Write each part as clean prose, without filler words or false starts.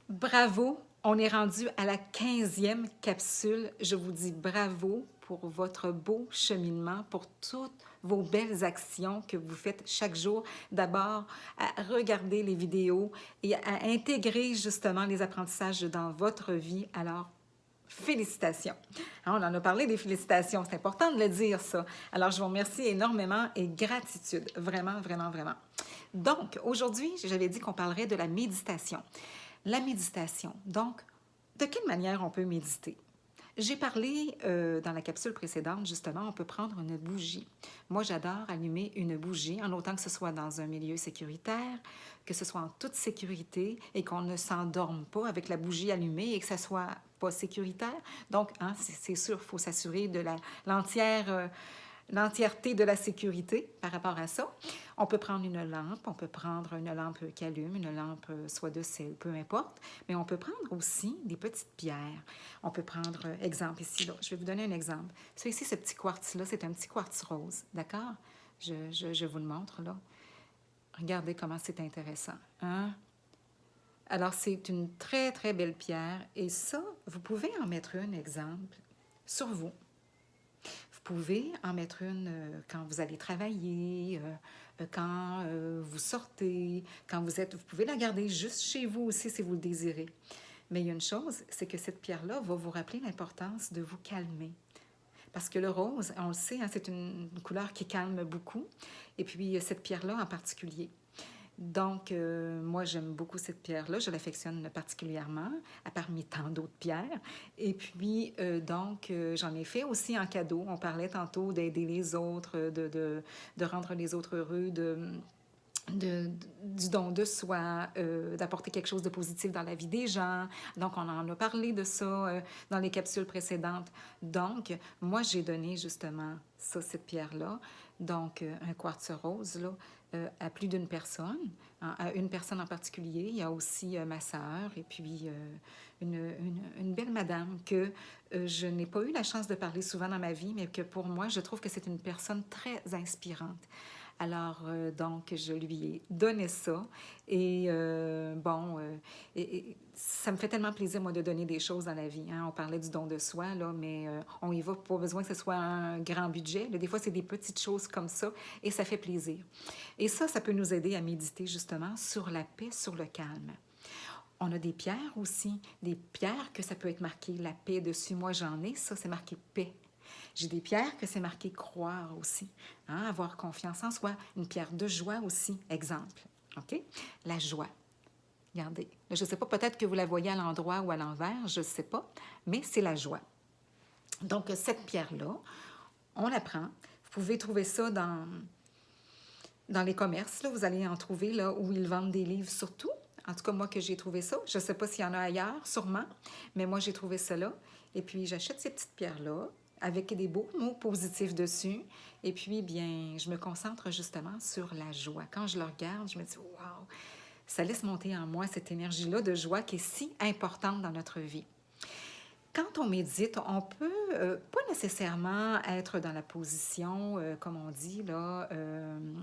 Bravo, on est rendu à la 15e capsule. Je vous dis bravo pour votre beau cheminement, pour toutes vos belles actions que vous faites chaque jour. D'abord, à regarder les vidéos et à intégrer justement les apprentissages dans votre vie. Alors, félicitations. On en a parlé des félicitations, c'est important de le dire ça. Alors, je vous remercie énormément et gratitude, vraiment, vraiment, vraiment. Donc, aujourd'hui, j'avais dit qu'on parlerait de la méditation. La méditation, donc, de quelle manière on peut méditer? J'ai parlé dans la capsule précédente, justement, on peut prendre une bougie. Moi, j'adore allumer une bougie, en autant que ce soit dans un milieu sécuritaire, que ce soit en toute sécurité et qu'on ne s'endorme pas avec la bougie allumée et que ça soit pas sécuritaire. Donc, hein, c'est sûr, il faut s'assurer de l'entièreté de la sécurité par rapport à ça. On peut prendre une lampe, on peut prendre une lampe qui allume, une lampe soit de sel, peu importe, mais on peut prendre aussi des petites pierres. On peut prendre, exemple ici, là, je vais vous donner un exemple. Ça ici, ce petit quartz-là, c'est un petit quartz rose, d'accord? Je vous le montre, là. Regardez comment c'est intéressant, hein? Alors, c'est une très, très belle pierre, et ça, vous pouvez en mettre une, exemple, sur vous. Vous pouvez en mettre une quand vous allez travailler, quand vous sortez, quand vous êtes... Vous pouvez la garder juste chez vous aussi si vous le désirez. Mais il y a une chose, c'est que cette pierre-là va vous rappeler l'importance de vous calmer. Parce que le rose, on le sait, hein, c'est une couleur qui calme beaucoup. Et puis cette pierre-là en particulier. Donc, moi, j'aime beaucoup cette pierre-là. Je l'affectionne particulièrement, à parmi tant d'autres pierres. Et puis, j'en ai fait aussi en cadeau. On parlait tantôt d'aider les autres, de rendre les autres heureux, du don de soi, d'apporter quelque chose de positif dans la vie des gens. Donc, on en a parlé de ça dans les capsules précédentes. Donc, moi, j'ai donné justement ça, cette pierre-là, donc un quartz rose, là, à plus d'une personne, hein, à une personne en particulier. Il y a aussi ma sœur et puis une belle madame que je n'ai pas eu la chance de parler souvent dans ma vie, mais que pour moi, je trouve que c'est une personne très inspirante. Alors, donc, je lui ai donné ça. Et ça me fait tellement plaisir, moi, de donner des choses dans la vie. Hein. On parlait du don de soi, là, mais on y va pas besoin que ce soit un grand budget. Là, des fois, c'est des petites choses comme ça et ça fait plaisir. Et ça peut nous aider à méditer, justement, sur la paix, sur le calme. On a des pierres aussi, des pierres que ça peut être marqué la paix dessus. Moi, j'en ai, ça, c'est marqué paix. J'ai des pierres que c'est marqué croire aussi, hein, avoir confiance en soi. Une pierre de joie aussi, exemple. OK? La joie. Regardez. Je ne sais pas, peut-être que vous la voyez à l'endroit ou à l'envers, je ne sais pas, mais c'est la joie. Donc, cette pierre-là, on la prend. Vous pouvez trouver ça dans les commerces. Là, vous allez en trouver là, où ils vendent des livres surtout. En tout cas, moi, que j'ai trouvé ça. Je ne sais pas s'il y en a ailleurs, sûrement, mais moi, j'ai trouvé ça là. Et puis, j'achète ces petites pierres-là avec des beaux mots positifs dessus. Et puis, bien, je me concentre justement sur la joie. Quand je le regarde, je me dis, waouh, ça laisse monter en moi cette énergie-là de joie qui est si importante dans notre vie. Quand on médite, on peut pas nécessairement être dans la position, comme on dit, là,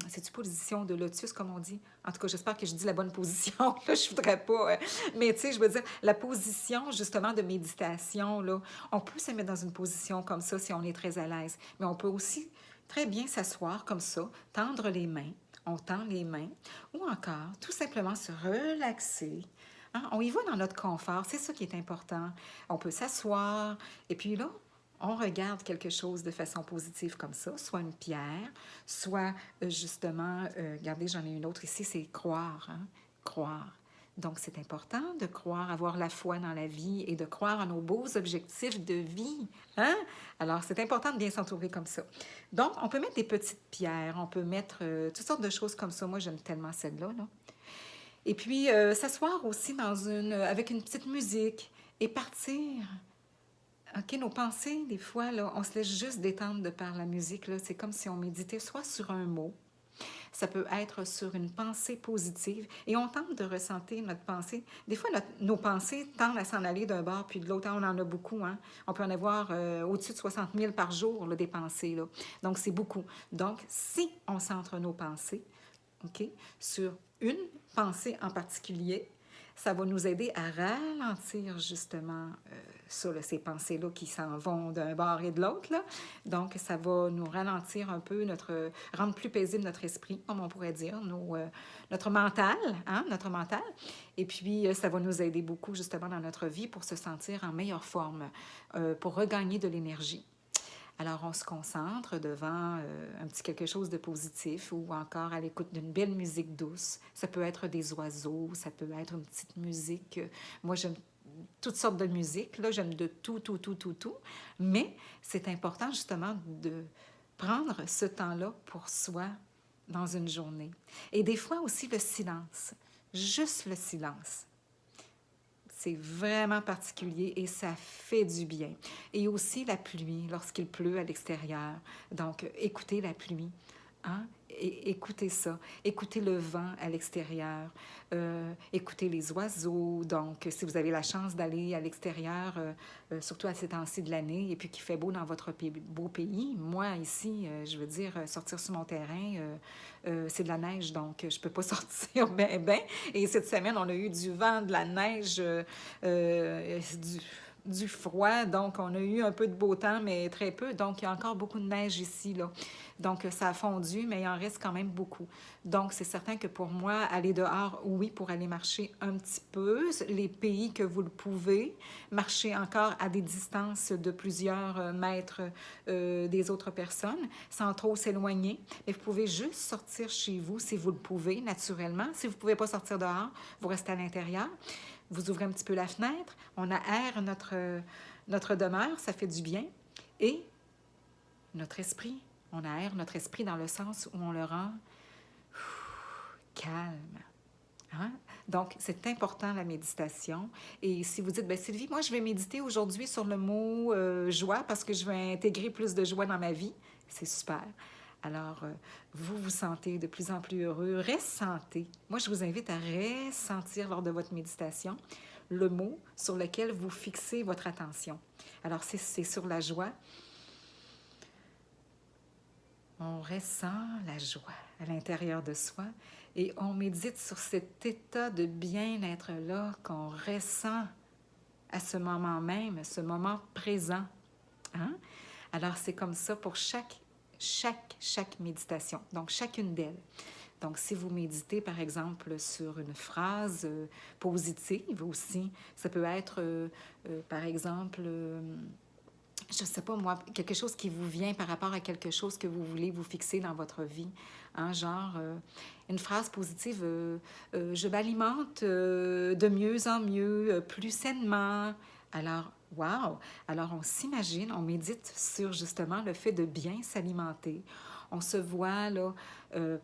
c'est-tu position de lotus, comme on dit? En tout cas, j'espère que je dis la bonne position, là, je voudrais pas, mais tu sais, je veux dire, la position, justement, de méditation, là, on peut se mettre dans une position comme ça si on est très à l'aise, mais on peut aussi très bien s'asseoir comme ça, tendre les mains, on tend les mains, ou encore, tout simplement se relaxer. Hein? On y va dans notre confort, c'est ça qui est important. On peut s'asseoir et puis là, on regarde quelque chose de façon positive comme ça, soit une pierre, soit justement, regardez, j'en ai une autre ici, c'est croire, hein? Croire. Donc, c'est important de croire, avoir la foi dans la vie et de croire en nos beaux objectifs de vie. Hein? Alors, c'est important de bien s'entourer comme ça. Donc, on peut mettre des petites pierres, on peut mettre toutes sortes de choses comme ça. Moi, j'aime tellement celle-là, là. Et puis, s'asseoir aussi avec une petite musique et partir. OK, nos pensées, des fois, là, on se laisse juste détendre de par la musique. Là. C'est comme si on méditait soit sur un mot, ça peut être sur une pensée positive, et on tente de ressentir notre pensée. Des fois, nos pensées tendent à s'en aller d'un bord puis de l'autre. On en a beaucoup. Hein? On peut en avoir au-dessus de 60 000 par jour, là, des pensées. Là. Donc, c'est beaucoup. Donc, si on centre nos pensées, OK, sur une pensée en particulier, ça va nous aider à ralentir justement ça, là, ces pensées-là qui s'en vont d'un bord et de l'autre, là. Donc, ça va nous ralentir un peu, rendre plus paisible notre esprit, comme on pourrait dire, notre mental, hein, notre mental. Et puis, ça va nous aider beaucoup justement dans notre vie pour se sentir en meilleure forme, pour regagner de l'énergie. Alors, on se concentre devant un petit quelque chose de positif ou encore à l'écoute d'une belle musique douce. Ça peut être des oiseaux, ça peut être une petite musique. Moi, j'aime toutes sortes de musique, là, j'aime de tout, tout, tout, tout, tout. Mais c'est important justement de prendre ce temps-là pour soi dans une journée. Et des fois aussi le silence, juste le silence. C'est vraiment particulier et ça fait du bien. Et aussi la pluie, lorsqu'il pleut à l'extérieur. Donc, écoutez la pluie. Hein? Et écoutez ça. Écoutez le vent à l'extérieur. Écoutez les oiseaux. Donc, si vous avez la chance d'aller à l'extérieur, surtout à ces temps-ci de l'année, et puis qu'il fait beau dans votre beau pays, moi, ici, je veux dire, sortir sur mon terrain, c'est de la neige, donc je ne peux pas sortir bien, bien. Et cette semaine, on a eu du vent, de la neige, du froid, donc on a eu un peu de beau temps, mais très peu. Donc, il y a encore beaucoup de neige ici, là. Donc, ça a fondu, mais il en reste quand même beaucoup. Donc, c'est certain que pour moi, aller dehors, oui, pour aller marcher un petit peu, les pays que vous le pouvez, marcher encore à des distances de plusieurs mètres des autres personnes, sans trop s'éloigner. Mais vous pouvez juste sortir chez vous si vous le pouvez, naturellement. Si vous ne pouvez pas sortir dehors, vous restez à l'intérieur. Vous ouvrez un petit peu la fenêtre, on aère notre demeure, ça fait du bien. Et notre esprit, on aère notre esprit dans le sens où on le rend calme. Hein? Donc, c'est important la méditation. Et si vous dites, bien, Sylvie, moi, je vais méditer aujourd'hui sur le mot joie parce que je veux intégrer plus de joie dans ma vie, c'est super. Alors, vous vous sentez de plus en plus heureux, ressentez. Moi, je vous invite à ressentir lors de votre méditation le mot sur lequel vous fixez votre attention. Alors, c'est sur la joie. On ressent la joie à l'intérieur de soi et on médite sur cet état de bien-être-là qu'on ressent à ce moment même, ce moment présent. Hein? Alors, c'est comme ça pour chaque méditation, donc chacune d'elles. Donc, si vous méditez, par exemple, sur une phrase positive aussi, ça peut être, par exemple, je ne sais pas moi, quelque chose qui vous vient par rapport à quelque chose que vous voulez vous fixer dans votre vie. Hein, genre, une phrase positive, je m'alimente de mieux en mieux, plus sainement. Alors, wow! Alors, on s'imagine, on médite sur justement le fait de bien s'alimenter. On se voit là,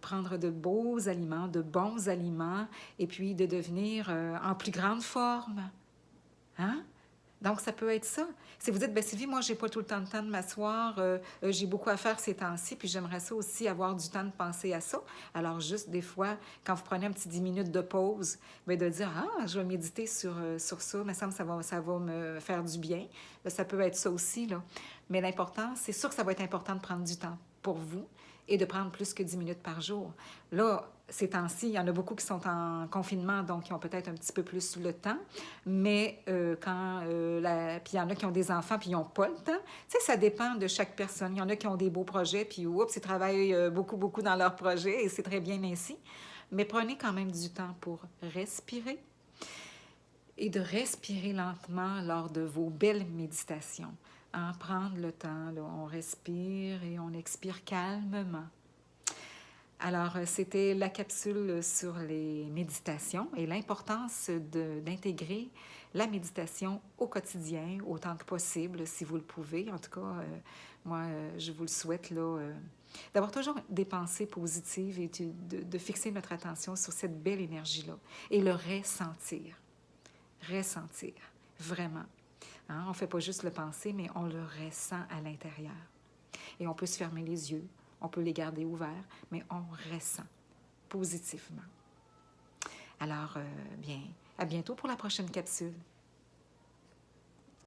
prendre de beaux aliments, de bons aliments, et puis de devenir en plus grande forme. Hein? Donc, ça peut être ça. Si vous dites, bien, Sylvie, moi, j'ai pas tout le temps de m'asseoir, j'ai beaucoup à faire ces temps-ci, puis j'aimerais ça aussi avoir du temps de penser à ça. Alors, juste des fois, quand vous prenez un petit 10 minutes de pause, bien, de dire, ah, je vais méditer sur ça, il me semble que ça va me faire du bien. Là, ça peut être ça aussi, là. Mais l'important, c'est sûr que ça va être important de prendre du temps pour vous et de prendre plus que 10 minutes par jour. Là, ces temps-ci, il y en a beaucoup qui sont en confinement, donc qui ont peut-être un petit peu plus le temps. Mais puis il y en a qui ont des enfants, puis ils n'ont pas le temps. Tu sais, ça dépend de chaque personne. Il y en a qui ont des beaux projets, puis oups, ils travaillent beaucoup, beaucoup dans leurs projets, et c'est très bien ainsi. Mais prenez quand même du temps pour respirer et de respirer lentement lors de vos belles méditations. Hein, prendre le temps, là, on respire et on expire calmement. Alors, c'était la capsule sur les méditations et l'importance d'intégrer la méditation au quotidien, autant que possible, si vous le pouvez. En tout cas, moi, je vous le souhaite, là, d'avoir toujours des pensées positives et de fixer notre attention sur cette belle énergie-là et le ressentir. Ressentir, vraiment. Hein? On ne fait pas juste le penser, mais on le ressent à l'intérieur. Et on peut se fermer les yeux. On peut les garder ouverts, mais on ressent positivement. Alors, bien, à bientôt pour la prochaine capsule.